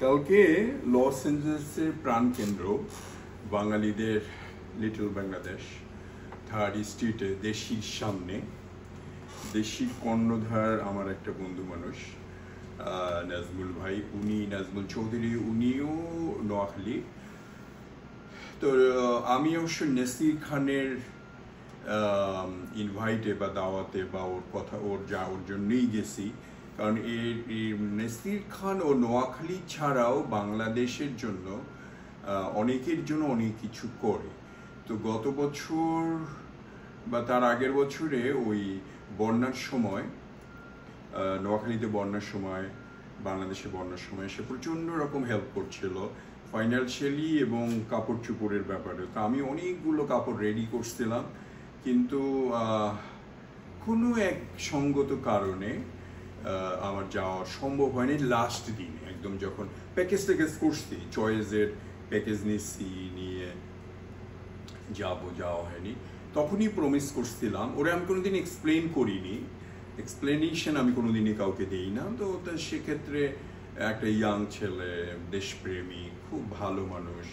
কালকে লস অ্যাঞ্জেলেসের প্রাণকেন্দ্র বাঙালিদের লিটল বাংলাদেশ 3rd স্ট্রিটে দেশির সামনে দেশির কর্ণধার আমার একটা বন্ধু মানুষ নাজমুল ভাই, নাজমুল চৌধুরী, উনিও নোয়াখালী। তো আমি অবশ্য নাসির খানের ইনভাইটে বা দাওয়াতে বা ওর জন্যই গেছি, কারণ নাসির খান ও নোয়াখালী ছাড়াও বাংলাদেশের জন্য অনেকের জন্য অনেক কিছু করে। তো গত বছর বা তার আগের বছরে ওই বন্যার সময়, নোয়াখালীতে বন্যার সময়, বাংলাদেশে বন্যার সময় সে প্রচণ্ড রকম হেল্প করছিল ফাইন্যান্সিয়ালি এবং কাপড় চোপড়ের ব্যাপারে। তো আমি অনেকগুলো কাপড় রেডি করছিলাম, কিন্তু কোনো এক সঙ্গত কারণে আমার যাওয়া সম্ভব হয়নি। লাস্ট দিনে একদম যখন প্যাকেজ করছি, চয়েসের প্যাকেজ নিয়ে যাওয়া হয়নি, তখনই প্রমিস করছিলাম। ওরা আমি কোনোদিন এক্সপ্লেন করিনি, এক্সপ্লেনেশন আমি কোনোদিনই কাউকে দিই না। তো সেক্ষেত্রে একটা ইয়াং ছেলে, দেশপ্রেমী, খুব ভালো মানুষ,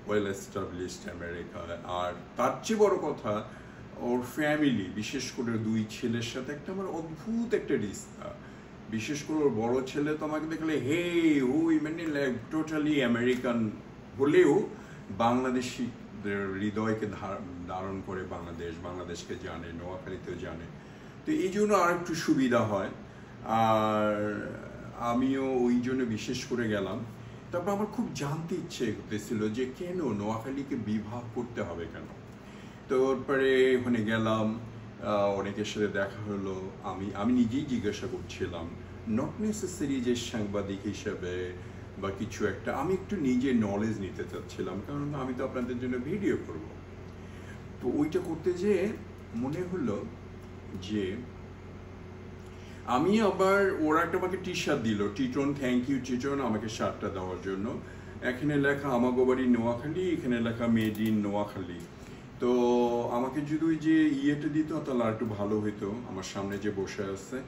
ওয়েল এস্টাবলিশড আমেরিকা। আর তার চেয়ে বড় কথা, ওর ফ্যামিলি, বিশেষ করে 2 ছেলের সাথে একটা আমার অদ্ভুত একটা রিস্তা। বিশেষ করে ওর বড় ছেলে তো আমাকে দেখলে হে ওই মানে টোটালি আমেরিকান হলেও বাংলাদেশি হৃদয়কে ধারণ করে, বাংলাদেশকে জানে, নোয়াখালীতেও জানে। তো এই জন্য আর একটু সুবিধা হয়। আর আমিও ওই জন্য বিশেষ করে গেলাম। তারপর আমার খুব জানতে ইচ্ছে করতেছিল যে কেন নোয়াখালীকে বিভাগ করতে হবে কেন। তো তারপরে ওখানে গেলাম, অনেকের সাথে দেখা হলো। আমি নিজেই জিজ্ঞাসা করছিলাম, নট নেসেসারি যে সাংবাদিক হিসেবে বা কিছু একটা, আমি একটু নিজে নলেজ নিতে চাচ্ছিলাম, কারণ আমি তো আপনাদের জন্য ভিডিও করব। তো ওইটা করতে যেয়ে মনে হলো যে আমি আবার, ওরা একটা আমাকে টি-শার্ট দিল, টিটন, থ্যাংক ইউ টিটন আমাকে শার্টটা দেওয়ার জন্য। এখানে লেখা আমাগো বাড়ি নোয়াখালী, এখানে লেখা মেড ইন নোয়াখালী। তো আমাকে যদি ওই যে ইয়েটা দিত তাহলে আর একটু ভালো হইতো। আমার সামনে যে বসে আছে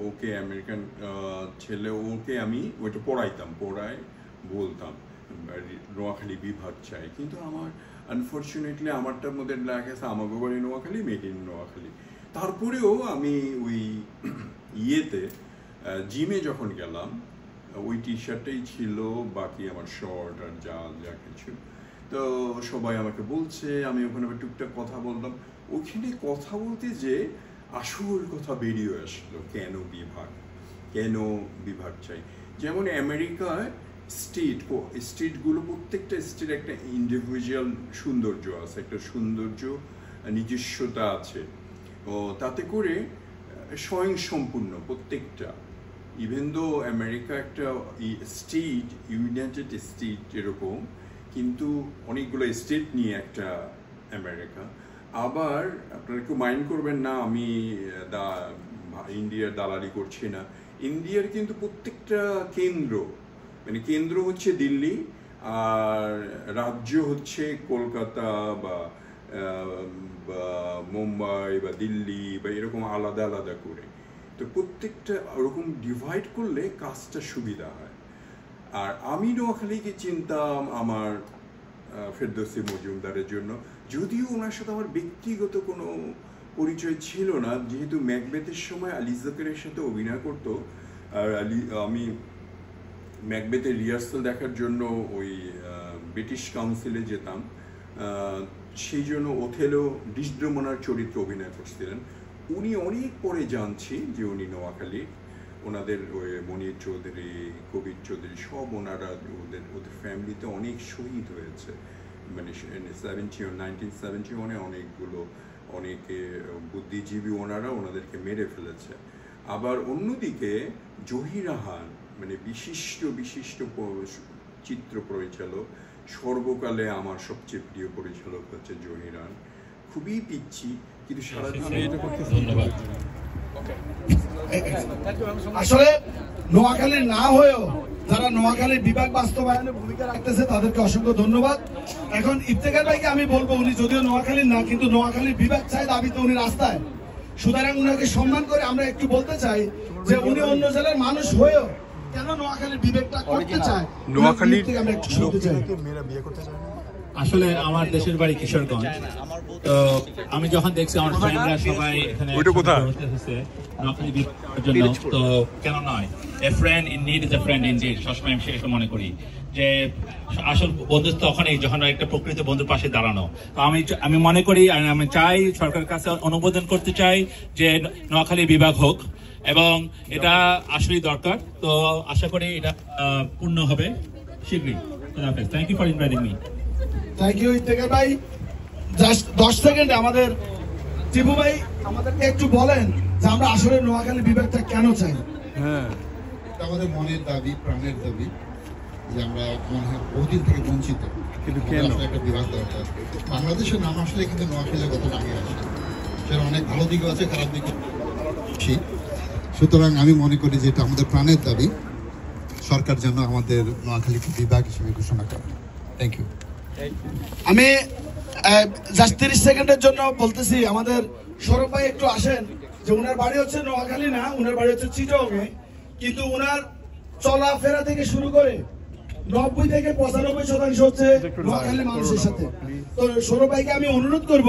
ওকে আমেরিকান ছেলে, ওকে আমি ওইটা পড়াই বলতাম নোয়াখালী বিভাগ চাই। কিন্তু আমার আনফর্চুনেটলি আমারটার মধ্যে লেখা আছে আমাগো বাড়ি নোয়াখালী, মেড ইন নোয়াখালী। তারপরেও আমি ওই ইয়েতে জিমে যখন গেলাম, ওই টি-শার্টটাই ছিল, বাকি আমার শর্ট আর যা কিছু। তো সবাই আমাকে বলছে, আমি ওখানে টুকটাক কথা বললাম। ওখানে কথা বলতে যে আসল কথা বেরিয়ে আসলো, কেন বিভাগ চাই। যেমন আমেরিকায় স্টেটগুলো, প্রত্যেকটা স্টেট একটা ইন্ডিভিজুয়াল সৌন্দর্য আছে, একটা সৌন্দর্য নিজস্বতা আছে। ও তাতে করে স্বয়ংসম্পূর্ণ প্রত্যেকটা। ইভেন দো আমেরিকা একটা স্টেট, ইউনাইটেড স্টেট এরকম, কিন্তু অনেকগুলো স্টেট নিয়ে একটা আমেরিকা। আবার আপনারা একটু মাইন্ড করবেন না, আমি ইন্ডিয়ার দালালি করছি না। ইন্ডিয়ার কিন্তু প্রত্যেকটা কেন্দ্র হচ্ছে দিল্লি, আর রাজ্য হচ্ছে কলকাতা বা মুম্বাই বা দিল্লি বা এরকম আলাদা আলাদা করে। তো প্রত্যেকটা ওরকম ডিভাইড করলে কাজটা সুবিধা হয়। আর আমি নোয়াখালীকে চিনতাম আমার ফেরদৌসী মজুমদারের জন্য, যদিও ওনার সাথে আমার ব্যক্তিগত কোনো পরিচয় ছিল না, যেহেতু ম্যাকবেথের সময় আলী জাকেরের সাথে অভিনয় করতো। আর আমি ম্যাকবেথের রিহার্সাল দেখার জন্য ওই ব্রিটিশ কাউন্সিলে যেতাম, সেই জন্য ওথেলো ডিসড্রোমনার চরিত্রে অভিনয় করছিলেন উনি। অনেক পরে জানছি যে উনি নোয়াখালী। ওনাদের ওই মনির চৌধুরী, কবির চৌধুরী সব ওনারা, ওদের ফ্যামিলিতে অনেক শহীদ হয়েছে। মানে 1971 অনেকে বুদ্ধিজীবী ওনাদেরকে মেরে ফেলেছে। আবার অন্যদিকে জহিরাহান, মানে বিশিষ্ট চিত্র পরিচালক, সর্বকালে আমার সবচেয়ে প্রিয় পরিচালক হচ্ছে জহিরান। খুবই পিচ্ছি, কিন্তু সারাদিন। আসলে নোয়াখালীর না হয়েও যারা নোয়াখালীর বিভাগ বাস্তবায়নে ভূমিকা রাখতেছে তাদেরকে অসংখ্য ধন্যবাদ। এখন ইফতেখার ভাইকে আমি বলবো, উনি যদিও নোয়াখালীর না, কিন্তু নোয়াখালীর বিভাগ চাই দাবিতে উনি রাস্তায়। সুতরাং উনাকে সম্মান করে আমরা একটু বলতে চাই যে উনি অন্য জেলার মানুষ হয়েও কেন নোয়াখালীর বিবেকটা করতে চায়, নোয়াখালীর থেকে আমরা একটু শুনতে চাই। আসলে আমার দেশের বাড়ি কিশোরগঞ্জ, তো আমি যখন দেখছি আমার ফ্রেন্ডরা সবাই এখানে নোয়াখালী বিভাগের জন্য, তো কেন নয়, a friend in need is a friend in deed, সবসময় আমি সেটা মনে করি যে আসল বন্ধুত্ব ওখানেই যখন একটা প্রকৃত বন্ধুর পাশে দাঁড়ানো। তো আমি মনে করি, আমি চাই সরকারের কাছে অনুমোদন করতে চাই যে নোয়াখালী বিভাগ হোক, এবং এটা আসলেই দরকার। তো আশা করি এটা পূর্ণ হবে শীঘ্রই। Thank you for inviting me. Thank you Iftekhar ভাই। জাস্ট 10 সেকেন্ডে আমাদের টিপু ভাই আমাদেরকে একটু বলেন যে আমরা আসলে নোয়াখালী বিভাগটা কেন চাই। হ্যাঁ, আমাদের মনের দাবি, প্রাণের দাবি, যে আমরা মনে হয় বহুদিন থেকে বঞ্চিত, কিন্তু কেন একটা বিভাগ দরকার। বাংলাদেশের নাম আসলে কিন্তু নোয়াখালীর কথা আগে আসে, সেটা অনেক ভালো দিকও আছে, খারাপ দিকও। সুতরাং আমি মনে করি যে এটা আমাদের প্রাণের দাবি, সরকার যেন আমাদের নোয়াখালীকে বিভাগ হিসেবে ঘোষণা করে। Thank you. আমি জাস্ট 30 সেকেন্ডের জন্য বলতেছি, আমাদের সৌরভ ভাই একটু আসেন, যে ওনার বাড়ি হচ্ছে নোয়াখালী না, ওনার বাড়ি হচ্ছে চিটাগংয়ে, কিন্তু ওনার চলাফেরা থেকে শুরু করে 90 থেকে 95% হচ্ছে নোয়াখালী মানুষের সাথে। তো সৌরভ ভাইকে আমি অনুরোধ করব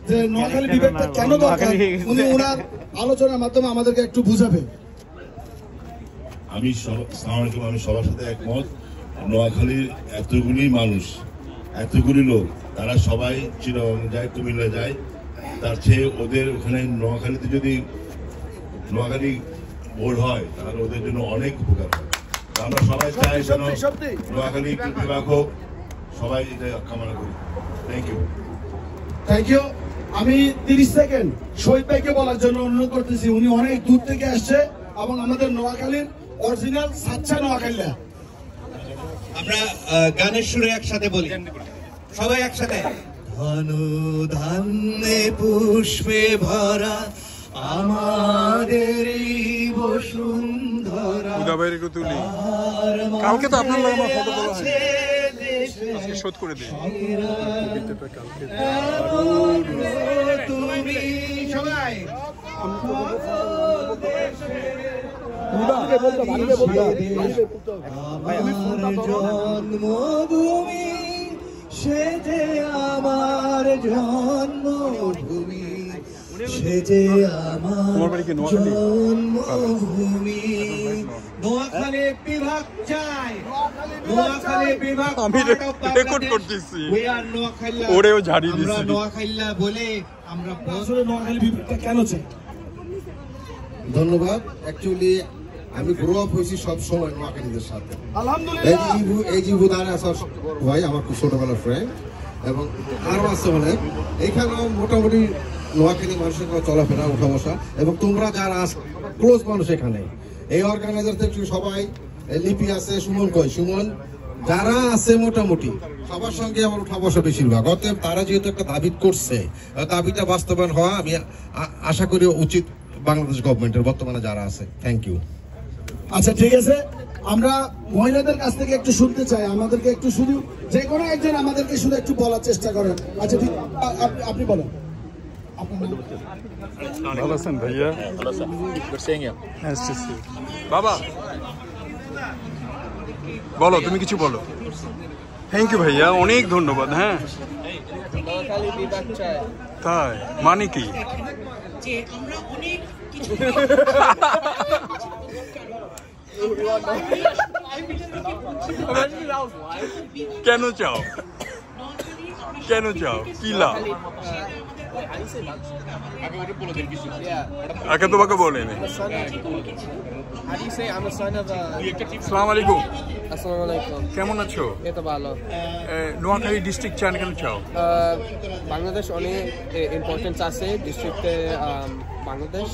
যে নোয়াখালী বিভাগটা কেন দরকার, উনি ওনার আলোচনার মাধ্যমে আমাদেরকে একটু বুঝাবে। আমি সবার সাথে একমত। নোয়াখালীর এতগুলি মানুষ, এতগুলি লোক, তারা সবাই চিটাগং যায়, কুমিল্লা যায়, তার চেয়ে ওদের ওখানে নোয়াখালীতে যদি নোয়াখালী বোর্ড হয় তাহলে ওদের জন্য অনেক উপকার হয়। আমরা সবাই চাই যেন নোয়াখালী বিভাগ হোক, সবাই এটা কামনা করি। Thank you. Thank you. আমি 30 সেকেন্ড শহীদ ভাইকে বলার জন্য অনুরোধ করতেছি, উনি অনেক দূর থেকে আসছে এবং আমাদের নোয়াখালীর অরিজিনাল সাচ্চা নোয়াখালীরা। আমরা গানের সুরে একসাথে বলি, সবাই একসাথে। ধন ধান্যে পুষ্পে ভরা আমাদের বসুন্ধরা, কালকে তো আপনার আমার ফটো তোলা হয়, আজকে শোধ করে দিই। তুমি সবাই জন্মভূমি, সে যে আমার জন্মভূমি, সে যে আমার জন্মভূমি। নোয়াখালী বিভাগ চাই, নোয়াখালী বিভাগ আমি রেকর্ড করতেছি, ওরেও ঝাড়ি দিছি। আমরা নোয়াখালীলা বলে আমরা আসলে নোয়াখালী বিভাগটা কেন চাই? ধন্যবাদ। অ্যাকচুয়ালি আমি গ্রো আপ হয়েছি সব সময় নোয়াখালীদের সাথে। আলহামদুলিল্লাহ। এই জীবু দাঁড়া আসার ভাই আমার খুব ছোটবেলার ফ্রেন্ড, এবং আরও আছে অনেক। এখানেও মোটামুটি নোয়াখালী মানুষের চলাফেরা, ওঠা বসা, এবং তোমরা যারা ক্লোজ মানুষ এখানে, এই অর্গানাইজার থেকে সবাই, লিপি আছে, সুমন কই, সুমন, যারা আছে মোটামুটি সবার সঙ্গে আমার উঠা বসা বেশিরভাগ। অতএব তারা যেহেতু একটা দাবি করছে, দাবিটা বাস্তবায়ন হওয়া আমি আশা করি উচিত বাংলাদেশ গভর্নমেন্টের বর্তমানে যারা আছে। Thank you. আচ্ছা, ঠিক আছে, আমরা মহিলাদের কাছ থেকে একটু শুনতে চাই, আমাদেরকে একটু শুধু যে কোনো একজন আমাদেরকে শুধু একটু বলার চেষ্টা করেন। আচ্ছা, ঠিক, আপনি বলেন। ভালো আছেন ভাইয়া? বাবা বলো, তুমি কিছু বলো। থ্যাংক ইউ ভাইয়া, অনেক ধন্যবাদ। হ্যাঁ, তাই মানে কি? কেন চাও, কেন চাও, কি লাভ? আগে তোমাকে বলেনি। আসসালামু আলাইকুম। আসসালামু আলাইকুম। কেমন আছো? এই তো ভালো। নোয়াখালী ডিস্ট্রিক্ট চান কেন চাও? বাংলাদেশ অনেক ইম্পর্টেন্স আছে ডিস্ট্রিক্টে। বাংলাদেশ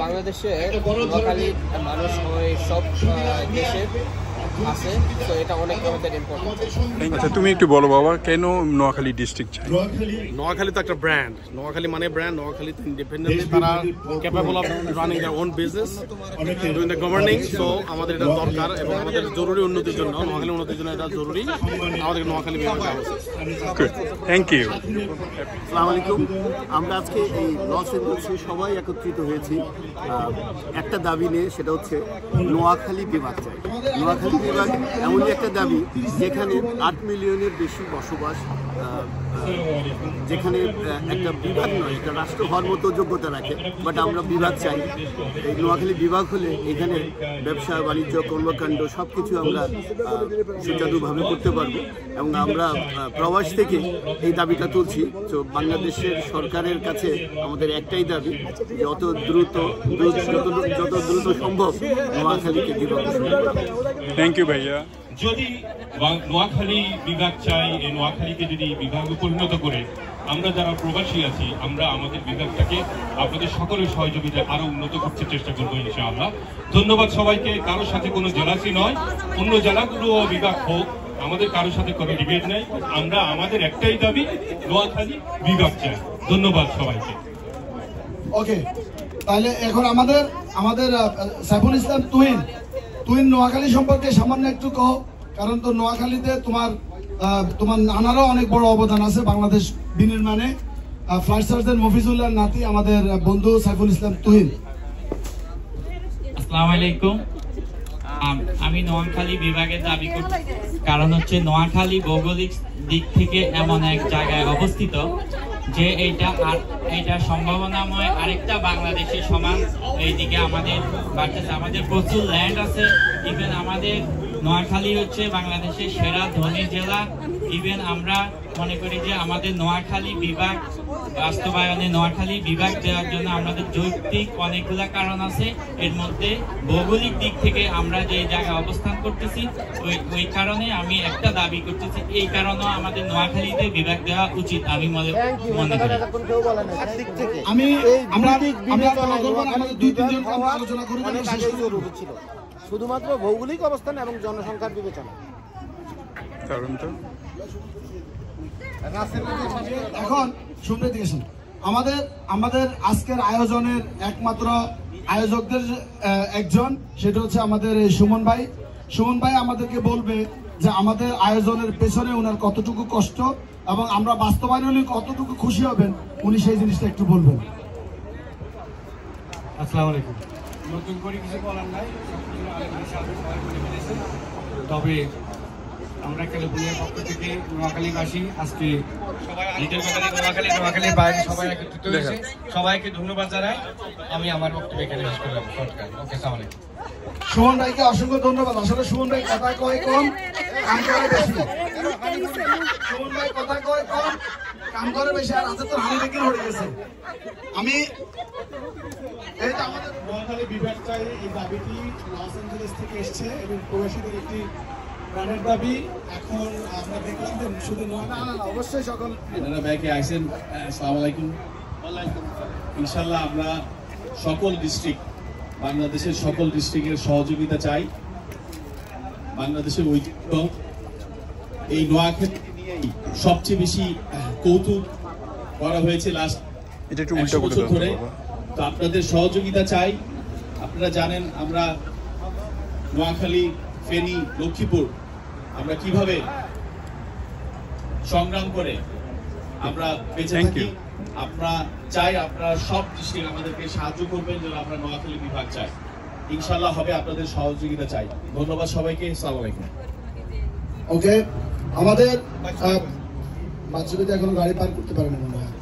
বাংলাদেশে নোয়াখালী মানুষ হয় সব দেশের, আছে, তো এটা অনেক আমাদের ইম্পর্টেন্ট। আচ্ছা, তুমি একটু বলো বাবা, কেন নোয়াখালী ডিস্ট্রিক্ট চাই? নোয়াখালী তো একটা ব্র্যান্ড, নোয়াখালী মানে ব্র্যান্ড। নোয়াখালী তো ইন্ডিপেন্ডেন্টলি তারা capable of running their own business, doing the governing. So আমাদের এটা দরকার এবং আমাদের জরুরি উন্নতির জন্য, নোয়াখালী উন্নতির জন্য এটা জরুরি। আমাদের নোয়াখালী বিভাগ থ্যাংক ইউ। আসসালামু আলাইকুম। আমরা আজকে এই লস এঞ্জেলসে সবাই একত্রিত হয়েছি একটা দাবি নিয়ে, সেটা হচ্ছে নোয়াখালী বিভাগ চাই। নোয়াখালী বিভাগ এমনই একটা দাবি যেখানে 8 মিলিয়নের বেশি বসবাস, যেখানে একটা বিভাগ নয়, একটা রাষ্ট্র হওয়ার মতো যোগ্যতা রাখে, বাট আমরা বিভাগ চাই। এই নোয়াখালী বিভাগ হলে এখানে ব্যবসা বাণিজ্য কর্মকাণ্ড সব কিছু আমরা সুচারুভাবে করতে পারবো। এবং আমরা প্রবাস থেকে এই দাবিটা তুলছি। তো বাংলাদেশের সরকারের কাছে আমাদের একটাই দাবি, যত দ্রুত সম্ভব নোয়াখালীকে বিভাগ। থ্যাংক ইউ ভাইয়া। যদি নোয়াখালী বিভাগ চাই, এই নোয়াখালীকে যদি বিভাগে পরিণত করে আমরা যারা প্রবাসী আছি, আমরা আমাদের বিভাগটাকে আপনাদের সকলের সহযোগিতায় আরো উন্নত করতে চেষ্টা করবো ইনশাআল্লাহ। ধন্যবাদ সবাইকে। কারোর সাথে কোনো জেলাসি নয়, অন্য জেলাগুলো বিভাগ হোক, আমাদের কারোর সাথে কোনো ডিবেট নেই। আমরা আমাদের একটাই দাবি, নোয়াখালী বিভাগ চাই। ধন্যবাদ সবাইকে। ওকে, তাহলে এখন আমাদের সাইফুল ইসলাম তুহিন নোয়াখালী সম্পর্কে সামান্য একটু কহ, কারণ তো নোয়াখালীতে তোমার নানারও অনেক বড় অবদান আছে বাংলাদেশ বিনির্মাণে। ফ্লাইট সার্জন মফিজুল্লাহ নাতি, আমাদের বন্ধু সাইফুল ইসলাম তুহিন। আসসালামু আলাইকুম। আমি নোয়াখালী বিভাগের দাবি করছি, কারণ হচ্ছে নোয়াখালী ভৌগোলিক দিক থেকে এমন এক জায়গায় অবস্থিত যে এইটা সম্ভাবনাময় আরেকটা বাংলাদেশের সমান এইদিকে আমাদের বাড়তেছে। আমাদের প্রচুর ল্যান্ড আছে। ইভেন আমাদের নোয়াখালী হচ্ছে বাংলাদেশের সেরা ধনী জেলা। ইভেন আমরা মনে করি যে আমাদের নোয়াখালী বিভাগ বাস্তবায়নে, নোয়াখালী বিভাগ দেওয়ার জন্য আমাদের যৌক্তিক অনেকগুলা কারণ আছে। এর মধ্যে ভৌগোলিক দিক থেকে আমরা যে জায়গায় অবস্থান করতেছি, ওই কারণে আমি একটা দাবি করতেছি, এই কারণেও আমাদের নোয়াখালীতে বিভাগ দেওয়া উচিত আমি মনে করি। শুধুমাত্র ভৌগোলিক অবস্থান এবং জনসংখ্যার বিবেচনা। এখন শুনতে দিয়েছেন আমাদের আজকের আয়োজনের একমাত্র আয়োজকদের একজন, সেটা হচ্ছে আমাদের সুমন ভাই আমাদেরকে বলবে যে আমাদের আয়োজনের পেছনে ওনার কতটুকু কষ্ট এবং আমরা বাস্তবায়ন হলে কতটুকু খুশি হবেন, উনি সেই জিনিসটা একটু বলবেন। আসসালামু আলাইকুম। নতুন করে কিছু বলার নাই, তবে আমরা ক্যালিফোর্নিয়ার পক্ষ থেকে নোয়াখালীবাসী আজকে নোয়াখালীর বাইরে সবাই একত্রিত হয়েছে। সবাইকে ধন্যবাদ জানাই। আমি আমার বক্তব্য এখানে শেষ করলাম। ওকে, আসসালামু আলাইকুম। সুমন ভাইকে অসংখ্য ধন্যবাদ। আসলে সুমন ভাই কথা কয় কম, কাম করে বেশি। সুমন ভাই কথা কয় কম, কাম করে বেশি। আর আছে তো হানি দেখে হয়ে গেছে। আমি এই যে আমাদের নোয়াখালী বিভাগ চাই, এই দাবিটি লস এঞ্জেলেস থেকে এসেছে এবং প্রবাসীদের একটি প্রাণের দাবি। এখন আমরা দেখলাম যে শুধু অবশ্যই সকল আপনারা ব্যাকে আইসেন। আসসালামু আলাইকুম। ইনশাল্লাহ আমরা সকল ডিস্ট্রিক্ট, বাংলাদেশের সকল ডিস্ট্রিক্টের সহযোগিতা চাই। বাংলাদেশের ঐতিহ্য এই নোয়াখালী নিয়েই সবচেয়ে বেশি কৌতুক করা হয়েছে লাস্ট 100 বছর ধরে। তো আপনাদের সহযোগিতা চাই। আপনারা জানেন আমরা নোয়াখালী, ফেনী, লক্ষ্মীপুর আমরা কিভাবে সংগ্রাম করে আমরা বেঁচে থাকি। আমরা চাই আপনারা সব ডিস্ট্রিক্ট আমাদেরকে সাহায্য করবেন যেন আমরা নোয়াখালী বিভাগ চাই। ইনশাআল্লাহ হবে, আপনাদের সহযোগিতা চাই। ধন্যবাদ সবাইকে। আসসালামু আলাইকুম। ওকে, আমাদের বাচ্চাদের এখন গাড়ি পার করতে পারে না মনে হয়।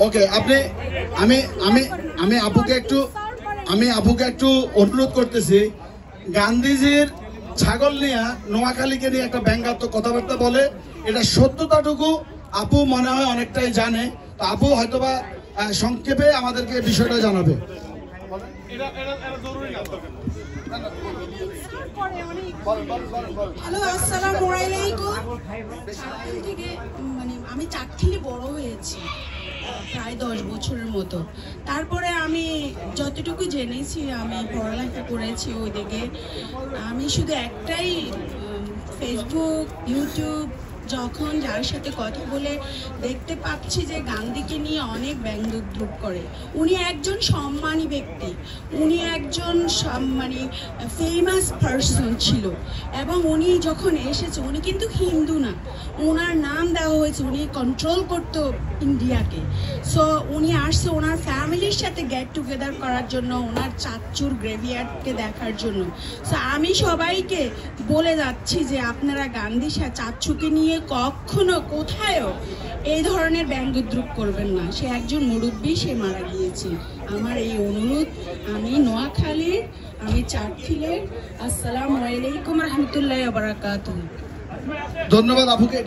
ওকে, আমি আপুকে একটু অনুরোধ করতেছি, গান্ধীজির ছাগল নিয়ে নোয়াখালীকে নিয়ে একটা ব্যঙ্গাত্মক কথাবার্তা বলে, এটা সত্যতাটুকু আপু মনে হয় অনেকটাই জানে। তো আপু হয়তোবা সংক্ষেপে আমাদেরকে বিষয়টা জানাবে। হ্যালো, আসসালামু আলাইকুম। চারখাল থেকে মানে আমি চারখালে বড় হয়েছি প্রায় 10 বছরের মতো। তারপরে আমি যতটুকু জেনেছি আমি পড়ালেখা করেছি ওইদিকে। আমি শুধু একটাই ফেসবুক ইউটিউব যখন যার সাথে কথা বলে দেখতে পাচ্ছি যে গান্ধীকে নিয়ে অনেক ব্যঙ্গোদ্রুপ করে। উনি একজন সম্মানী ব্যক্তি, উনি একজন মানে ফেমাস পারসন ছিল এবং উনি যখন এসেছে উনি কিন্তু হিন্দু না, ওনার নাম দেওয়া হয়েছে, উনি কন্ট্রোল করতো ইন্ডিয়াকে। সো উনি আসছে ওনার ফ্যামিলির সাথে গেট টুগেদার করার জন্য, ওনার চাচ্চুর গ্রেভিয়ার্ডকে দেখার জন্য। সো আমি সবাইকে বলে যাচ্ছি যে আপনারা গান্ধী চাচ্চুকে নিয়ে কখনো কোথায়ও এই ধরনের ব্যঙ্গোদ্রুপ করবেন না। সে একজন মুরব্বী, সে মারা গিয়েছে। আমার এই অনুরোধ, আমি নোয়াখালীর, আমি চাটখিলের। আসসালামু আলাইকুম রহমতুল্লাহি ওয়া বারাকাতুহু। ধন্যবাদ আপুকে,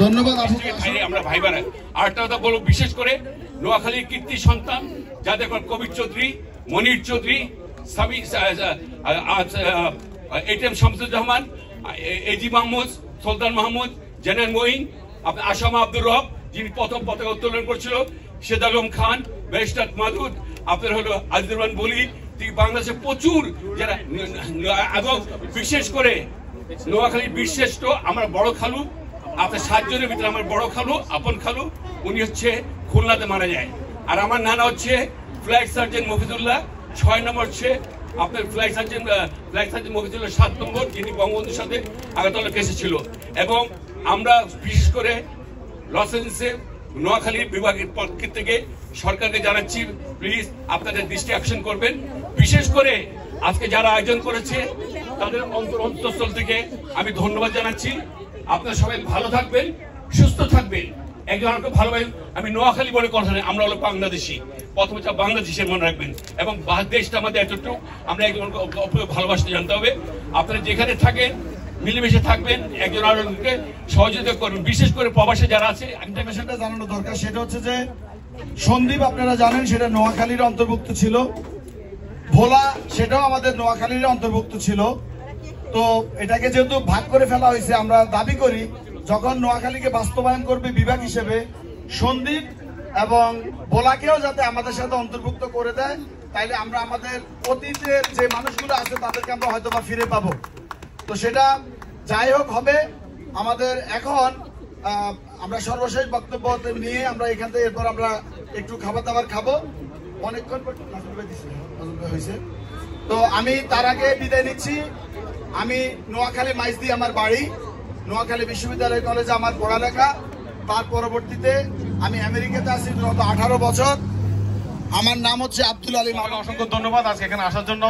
ধন্যবাদ আপুকে। আমরা ভাই বোন আরেকটা কথা বলবো, বিশেষ করে নোয়াখালীর কীর্তি সন্তান যাদের কবির চৌধুরী, মনির চৌধুরী, এটিএম শামসুজ্জামান, এজি মাহমুদ, সুলতান মাহমুদ, জেনারেল মঈন, আপনার আসামা আব্দুর রব যিনি প্রথম পতাকা উত্তোলন করছিল, শেদ আলম খান, ব্যারিস্টার মাদুদ, আপনার হলো আজিজুর রহমান বলি, বাংলাদেশে প্রচুর যারা, এবং বিশেষ করে নোয়াখালীর বীরশ্রেষ্ঠ আমার বড় খালু, আপনার 7 জনের ভিতরে আমার বড় খালু, আপন খালু, উনি হচ্ছে খুলনাতে মারা যায়। আর আমার নানা হচ্ছে ফ্লাইট সার্জেন্ট মফিজুল্লাহ, 6 নম্বর হচ্ছে আপনার ফ্লাইট সার্জেন্ট মফিজুল্লাহ 7 নম্বর, যিনি বঙ্গবন্ধুর সাথে আগরতলা কেসে ছিল। এবং আমরা বিশেষ করে লস এঞ্জেলেসে নোয়াখালী বিভাগের পক্ষ থেকে সরকারকে জানাচ্ছি, প্লিজ আপনাদের দৃষ্টি আকর্ষণ করবেন। বিশেষ করে আজকে যারা আয়োজন করেছে তাদের অন্তঃস্থল থেকে আমি ধন্যবাদ জানাচ্ছি। আপনারা সবাই ভালো থাকবেন, সুস্থ থাকবেন, একজন আমাকে ভালোবাসেন। আমি নোয়াখালী বলে কথা নেই, আমরা হলো বাংলাদেশি, প্রথমে বাংলাদেশের মনে রাখবেন। এবং দেশটা আমাদের এতটুকু, আমরা একজনকে ভালোবাসতে জানতে হবে। আপনারা যেখানে থাকেন মিলেমিশে থাকবেন, একজন আরেকজনকে সহযোগিতা করবেন। বিশেষ করে প্রবাসী যারা আছে, একটা বিষয়টা জানানো দরকার, সেটা হচ্ছে যে সন্দ্বীপ আপনারা জানেন সেটা নোয়াখালীর অন্তর্ভুক্ত ছিল, ভোলা সেটাও আমাদের নোয়াখালীর অন্তর্ভুক্ত ছিল। তো এটাকে যেহেতু ভাগ করে ফেলা হয়েছে, আমরা দাবি করি যখন নোয়াখালীকে বাস্তবায়ন করবে বিভাগ হিসেবে, সন্দ্বীপ এবং ভোলাকেও যাতে আমাদের সাথে অন্তর্ভুক্ত করে দেয়, তাইলে আমরা আমাদের অতীতের যে মানুষগুলো আছে তাদেরকে আমরা হয়তো বা ফিরে পাবো। তো সেটা যাই হোক হবে আমাদের। এখন আমরা সর্বশেষ বক্তব্য নিয়ে আমরা এখান থেকে এরপর আমরা একটু খাবার দাবার খাবো, অনেকক্ষণ হয়েছে। তো আমি তার আগে বিদায় নিচ্ছি। আমি নোয়াখালী মাইজদি আমার বাড়ি, নোয়াখালী বিশ্ববিদ্যালয় কলেজে আমার পড়ালেখা। তার পরবর্তীতে আমি আমেরিকাতে আছি গত 18 বছর। আমার নাম হচ্ছে আব্দুল আলী। অসংখ্য ধন্যবাদ আজকে এখানে আসার জন্য।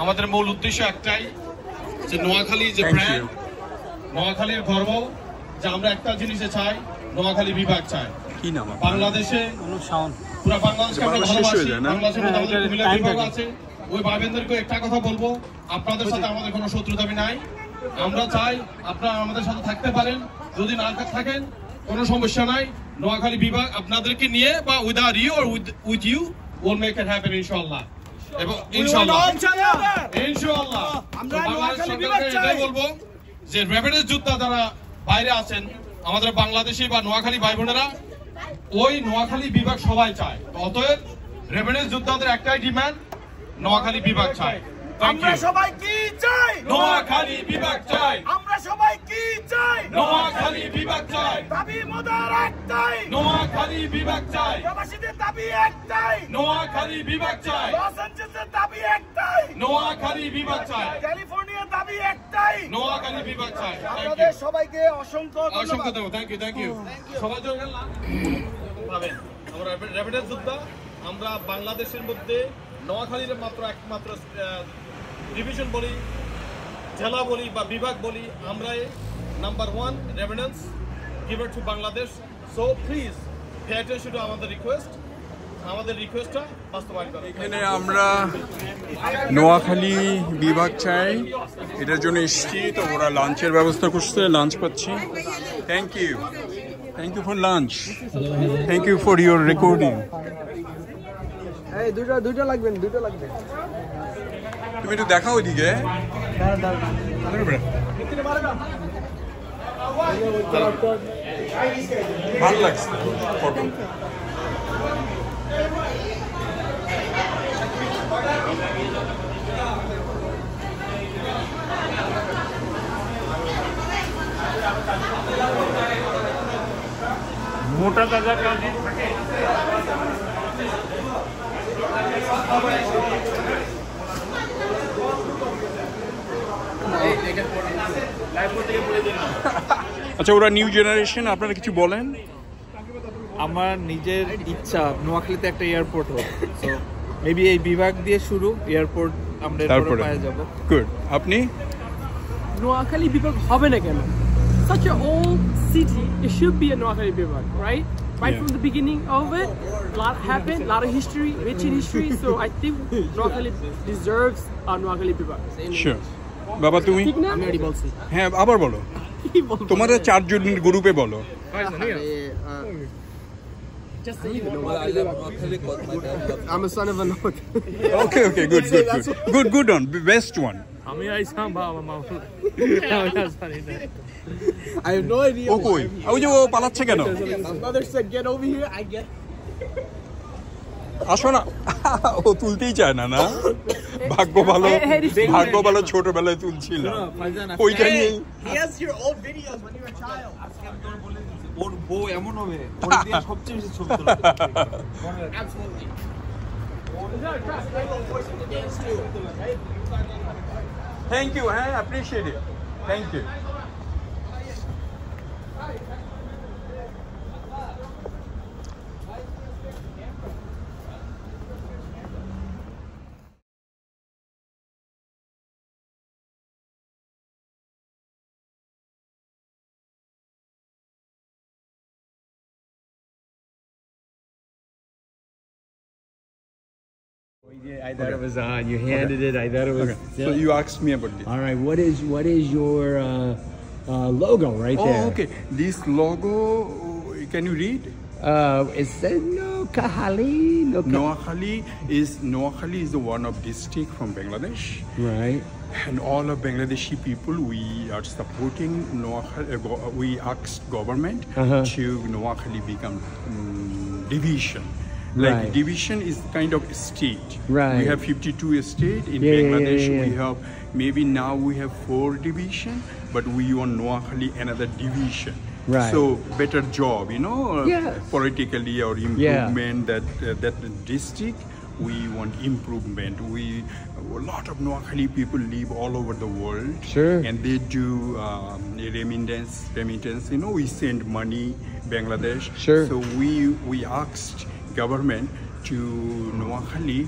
আমাদের মূল উদ্দেশ্য একটাই, যে নোয়াখালী যে ব্র্যান্ড, নোয়াখালীর গর্ব, যে আমরা একটা জিনিসে চাই, নোয়াখালী বিভাগ চাই। কি নাম বাংলাদেশে, পুরো বাংলাদেশকে আমরা ভালোবাসি। বাংলাদেশের মধ্যে আমাদের কুমিল্লা বিভাগ আছে। ওই ভাইবেনদেরকে একটা কথা বলবো, আপনাদের সাথে আমাদের কোনো শত্রুতামি নাই। আমরা চাই আপনারা আমাদের সাথে থাকতে পারেন, যদি না থাকেন কোনো সমস্যা নাই। নোয়াখালী বিভাগ আপনাদেরকে নিয়ে বা without you or with you will make it happen ইনশাআল্লাহ। এবং ইনশাআল্লাহ আমরা নোয়াখালী বিভাগ চাই। বলবো যে রেভিডেন্স যোদ্ধা যারা বাইরে আছেন, আমাদের বাংলাদেশি বা নোয়াখালী ভাই বোনেরা, ওই নোয়াখালী বিভাগ সবাই চায়। অতএব রেভিডেন্স যোদ্ধাদের একটাই ডিমান্ড, নোয়াখালী বিভাগ চাই। আমরা সবাই কি চাই? নোয়াখালী বিভাগ চাই। আমরা সবাই কি চাই? নোয়াখালী বিভাগ চাই। দাবি মোদের একটাই, নোয়াখালী বিভাগ চাই। প্রবাসীদের দাবি একটাই, নোয়াখালী বিভাগ চাই। লস এঞ্জেলেসের দাবি একটাই, নোয়াখালী বিভাগ চাই। ক্যালিফোর্নিয়ার দাবি একটাই, নোয়াখালী বিভাগ চাই। আপনাদের সবাইকে অসংখ্য ধন্যবাদ। Thank you. সবাই পাবেন। আমরা রেভিডেন্স যোদ্ধা, আমরা বাংলাদেশের মধ্যে নোয়াখালীর একমাত্র ডিভিশন বলি, জেলা বলি বা বিভাগ বলি, আমরা number 1 remittance giver to Bangladesh. So please pay attention to আমাদের রিকোয়েস্ট, আমাদের রিকোয়েস্টটা বাস্তবায়ন করুন। এখানে আমরা নোয়াখালী বিভাগ চাই, এটার জন্য এসেছি। তো ওরা লাঞ্চের ব্যবস্থা করছে, লাঞ্চ পাচ্ছি। Thank you for lunch, thank you for your recording. এই দুটো লাগবে। তুমি একটু দেখাও ওইদিকে। ভালো লাগছে ফটো। মোটা তাজা কাজে থাকে। আচ্ছা, ওরা নিউ জেনারেশন, আপনারা কিছু বলেন? আমার নিজের ইচ্ছা নোয়াখালীতে একটা এয়ারপোর্ট হোক, সো মেবি এই বিভাগ দিয়ে শুরু, এয়ারপোর্ট আমরা এরপরে পাওয়া যাব। গুড। আপনি? নোয়াখালী বিভাগ হবে না কেন? Such an old city, it should be a Noakhali Bivak, right? Right from the beginning of it, a lot happened, a lot of history, rich in history, so I think Noakhali deserves a Noakhali Bivak. Sure. বাবা তুমি? আমি already বলছি। হ্যাঁ, আবার বলো। তোমাদের 4 জনের গ্রুপে বলো। Just so you know, I'm a son of a North. Okay, good one, best one. আমি আইসাম বাবা মামা। I have no idea. ও কই? ওই যে ও পালাচ্ছে কেন? My mother said get over here, I get. আসো না। ও তুলতেই চায় না, না? ভাগ্য ভালো ছোটবেলায় তুলছিল। ওইটা নিয়ে He has your old videos when you were a child. ওর বউ এমন হবে, ওর দিয়ে সবচেয়ে বেশি ছবি তোলা। Absolutely. Thank you, I appreciate it. Thank you. I thought it was you handed it. I thought it was. So you asked me about this. All right. What is your logo right there? Oh, okay. This logo, can you read? It says Noakhali. Noakhali is the one of district from Bangladesh. Right. And all of Bangladeshi people, we are supporting Noakhali. We asked government to Noakhali become division. Like division is kind of a state. Right. We have 52 states in Bangladesh. We have maybe now we have 4 division, but we want Noakhali another division. Right. So better job, politically or improvement that district. We want improvement. A lot of Noakhali people live all over the world. Sure. And they do remittance. We send money Bangladesh. Sure. So we asked government to Noakhali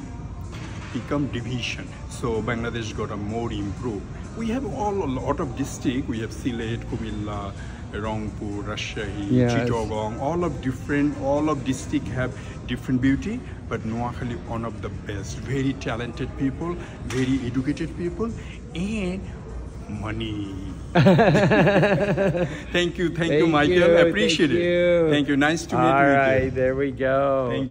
become division, so Bangladesh got a more improved. We have a lot of districts. We have Sylhet, Kumilla, Rangpur, Rajshahi, Chittagong. All of district have different beauty, but Noakhali one of the best. Very talented people, very educated people, and money. Thank you, Michael. Appreciate it. Thank you. Nice to meet you. All right, there we go.